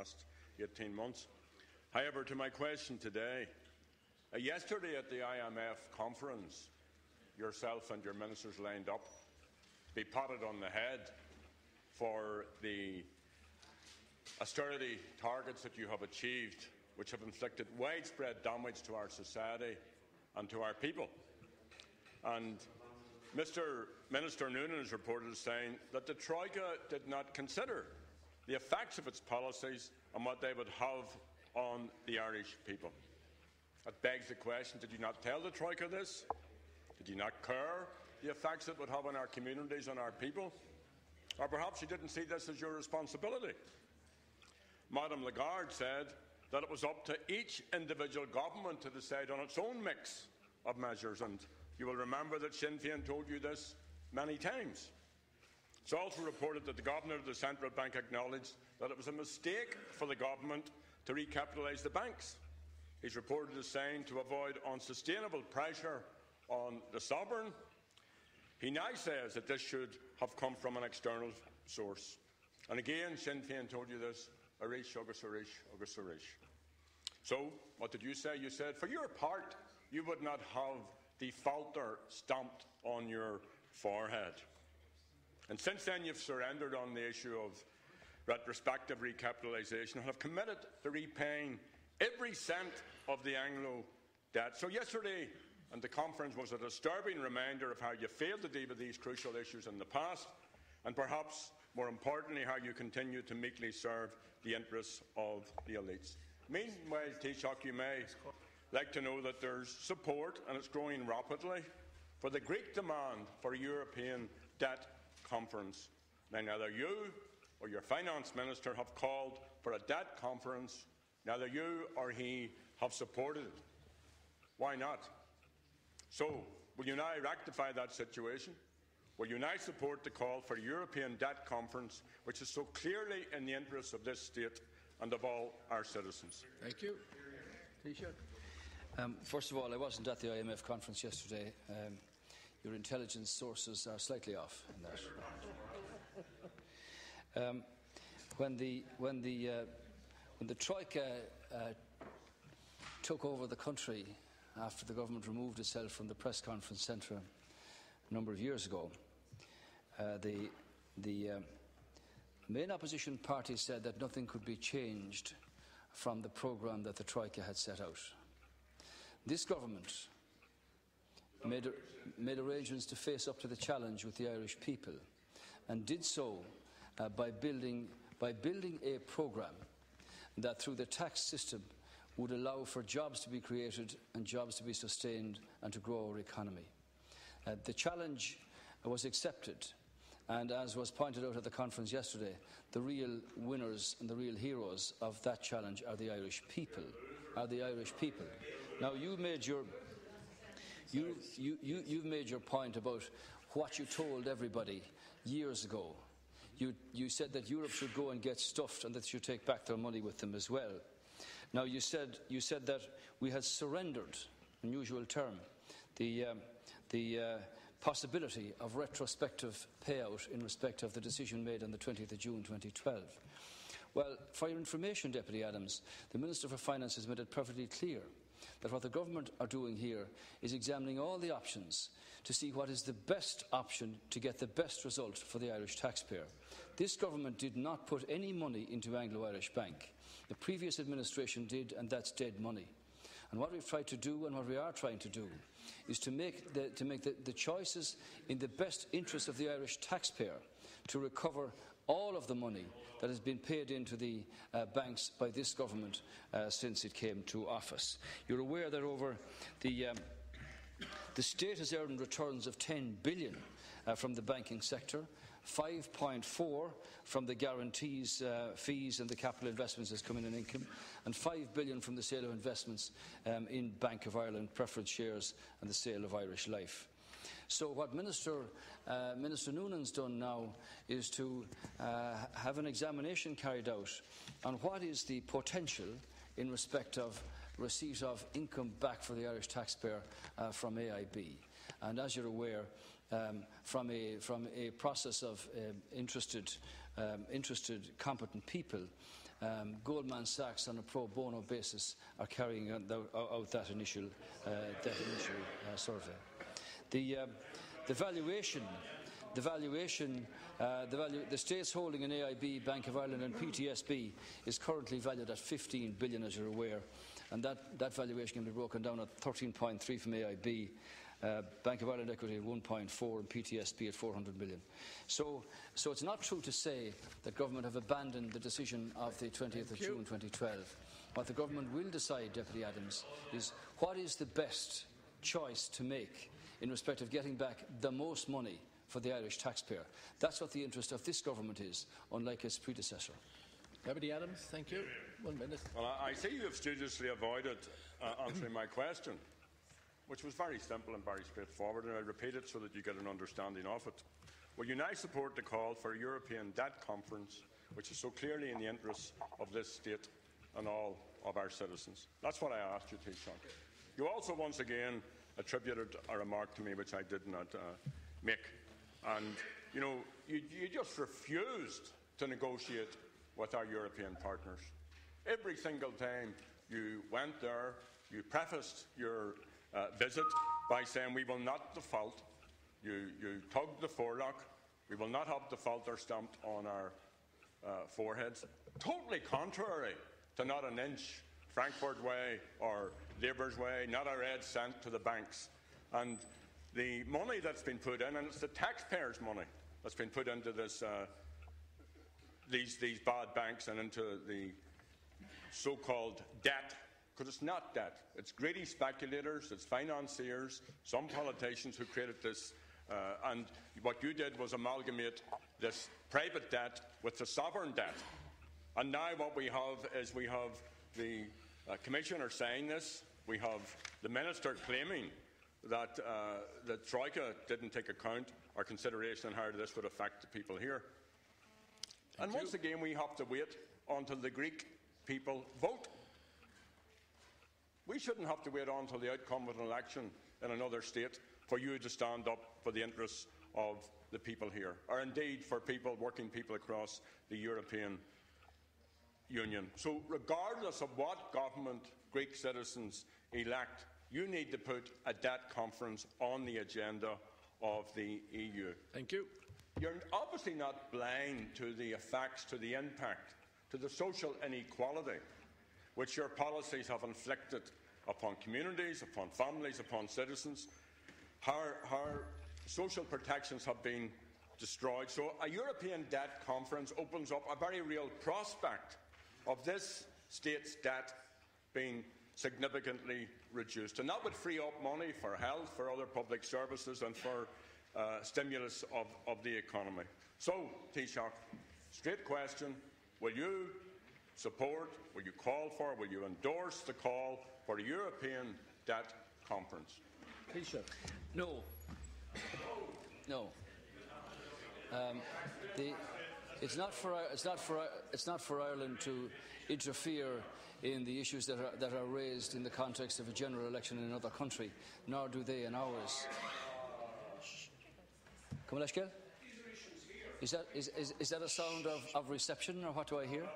last 18 months. However, to my question today, yesterday at the IMF conference, yourself and your ministers lined up to be patted on the head for the austerity targets that you have achieved, which have inflicted widespread damage to our society and to our people. And Mr. Minister Noonan is reported as saying that the Troika did not consider the effects of its policies and what they would have on the Irish people. That begs the question, did you not tell the Troika this? Did you not care the effects it would have on our communities and our people? Or perhaps you didn't see this as your responsibility. Madame Lagarde said that it was up to each individual government to decide on its own mix of measures, and you will remember that Sinn Féin told you this many times. It's also reported that the Governor of the Central Bank acknowledged that it was a mistake for the government to recapitalise the banks. He's reported as saying to avoid unsustainable pressure on the sovereign. He now says that this should have come from an external source. And again, Sinn Féin told you this, Arish, agus Arish, agus Arish. So, what did you say? You said, for your part, you would not have defaulter stamped on your forehead. And since then, you've surrendered on the issue of retrospective recapitalisation and have committed to repaying every cent of the Anglo debt. So yesterday, and the conference was a disturbing reminder of how you failed to deal with these crucial issues in the past, and perhaps more importantly, how you continue to meekly serve the interests of the elites. Meanwhile, Taoiseach, you may like to know that there's support, and it's growing rapidly, for the Greek demand for a European debt conference. Now, neither you or your finance minister have called for a debt conference. Neither you or he have supported it. Why not? So, will you now rectify that situation? Will you now support the call for a European debt conference, which is so clearly in the interests of this state and of all our citizens? Thank you. Taoiseach. First of all, I wasn't at the IMF conference yesterday. Your intelligence sources are slightly off in that. When the Troika took over the country after the government removed itself from the press conference centre a number of years ago, the main opposition party said that nothing could be changed from the programme that the Troika had set out. This government made arrangements to face up to the challenge with the Irish people, and did so by building a programme that, through the tax system, would allow for jobs to be created and jobs to be sustained and to grow our economy. The challenge was accepted, and as was pointed out at the conference yesterday, the real winners and the real heroes of that challenge are the Irish people. Now, you've made your point about what you told everybody years ago. You said that Europe should go and get stuffed and that they should take back their money with them as well. Now, you said that we had surrendered, unusual term, the possibility of retrospective payout in respect of the decision made on the 20th of June 2012. Well, for your information, Deputy Adams, the Minister for Finance has made it perfectly clear that what the government are doing here is examining all the options to see what is the best option to get the best result for the Irish taxpayer. This government did not put any money into Anglo-Irish Bank. The previous administration did, and that's dead money. And what we've tried to do, and what we are trying to do, is to make the choices in the best interest of the Irish taxpayer to recover all of the money that has been paid into the banks by this government since it came to office. You're aware that over the state has earned returns of 10 billion from the banking sector, 5.4 from the guarantees, fees and the capital investments that's come in income, and 5 billion from the sale of investments in Bank of Ireland preference shares and the sale of Irish Life. So what Minister Noonan's done now is to have an examination carried out on what is the potential in respect of receipt of income back for the Irish taxpayer from AIB. And as you're aware, from a process of interested competent people, Goldman Sachs, on a pro bono basis, are carrying out that initial survey. The state's holding in AIB, Bank of Ireland and PTSB is currently valued at 15 billion, as you're aware, and that valuation can be broken down at 13.3 from AIB, Bank of Ireland equity at 1.4 and PTSB at 400 million. So it's not true to say that government have abandoned the decision of the 20th of June 2012. What the government will decide, Deputy Adams, is what is the best choice to make in respect of getting back the most money for the Irish taxpayer. That's what the interest of this government is, unlike its predecessor. Deputy Adams, thank you. 1 minute. Well, I see you have studiously avoided answering my question, which was very simple and very straightforward, and I'll repeat it so that you get an understanding of it. Will you now support the call for a European debt conference, which is so clearly in the interests of this state and all of our citizens? That's what I asked you, Taoiseach. You also once again attributed a remark to me which I did not make. And, you just refused to negotiate with our European partners. Every single time you went there, you prefaced your visit by saying we will not default. You tugged the forelock. We will not have defaulter stamped on our foreheads. Totally contrary to not an inch Frankfurt way or Labour's way, not a red cent to the banks. And the money that's been put in, and it's the taxpayers' money that's been put into this, these bad banks and into the so-called debt, because it's not debt. It's greedy speculators, it's financiers, some politicians who created this, and what you did was amalgamate this private debt with the sovereign debt. And now what we have is we have the Commissioner saying this, we have the Minister claiming that the Troika didn't take account or consideration on how this would affect the people here. And once again, we have to wait until the Greek people vote. We shouldn't have to wait until the outcome of an election in another state for you to stand up for the interests of the people here, or indeed for people, working people across the European Union. So regardless of what government Greek citizens elect, you need to put a debt conference on the agenda of the EU. Thank you. You're obviously not blind to the effects, to the impact, to the social inequality which your policies have inflicted upon communities, upon families, upon citizens. How social protections have been destroyed. So a European debt conference opens up a very real prospect of this state's debt being significantly reduced. And that would free up money for health, for other public services and for stimulus of the economy. So, Taoiseach, straight question, will you support, will you call for, will you endorse the call for a European debt conference? Taoiseach. No. No. It's not for Ireland to interfere in the issues that are raised in the context of a general election in another country, nor do they in ours. Is that a sound of reception, or what do I hear?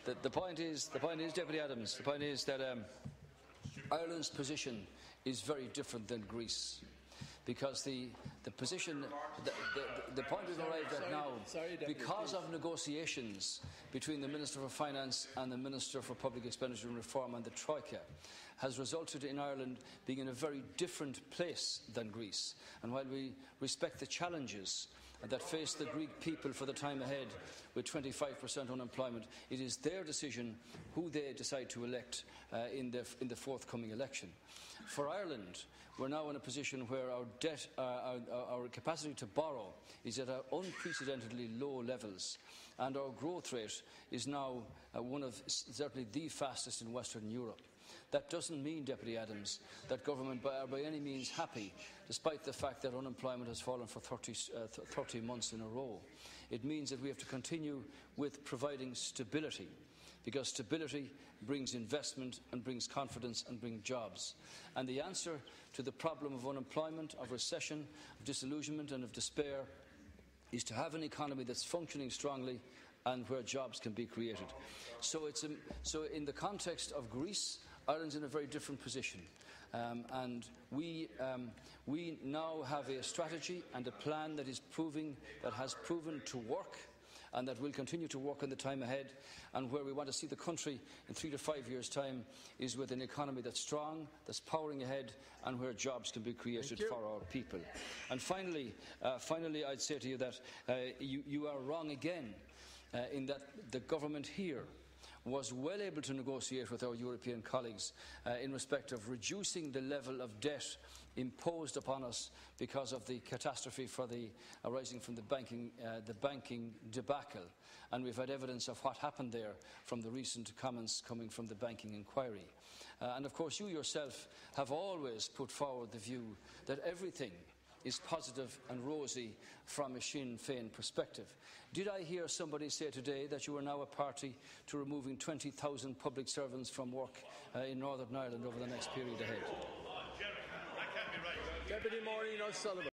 The point is, Deputy Adams, the point is that Ireland's position is very different than Greece, because the position, the point we've arrived at now, because of negotiations between the Minister for Finance and the Minister for Public Expenditure and Reform and the Troika, has resulted in Ireland being in a very different place than Greece. And while we respect the challenges that face the Greek people for the time ahead with 25% unemployment, it is their decision who they decide to elect in the forthcoming election. For Ireland, we're now in a position where our debt, our capacity to borrow is at unprecedentedly low levels, and our growth rate is now one of certainly the fastest in Western Europe. That doesn't mean, Deputy Adams, that government are by any means happy, despite the fact that unemployment has fallen for 30 months in a row. It means that we have to continue with providing stability, because stability brings investment and brings confidence and brings jobs. And the answer to the problem of unemployment, of recession, of disillusionment and of despair is to have an economy that's functioning strongly and where jobs can be created. So in the context of Greece, Ireland's in a very different position. And we now have a strategy and a plan that has proven to work, and that will continue to work in the time ahead. And where we want to see the country in 3 to 5 years' time is with an economy that's strong, that's powering ahead, and where jobs can be created for our people. And finally, I'd say to you that you are wrong again in that the government here was well able to negotiate with our European colleagues in respect of reducing the level of debt imposed upon us because of the catastrophe arising from the banking debacle. And we've had evidence of what happened there from the recent comments coming from the banking inquiry. And of course, you yourself have always put forward the view that everything is positive and rosy from a Sinn Féin perspective. Did I hear somebody say today that you are now a party to removing 20,000 public servants from work in Northern Ireland over the next period ahead? Deputy Maureen O'Sullivan.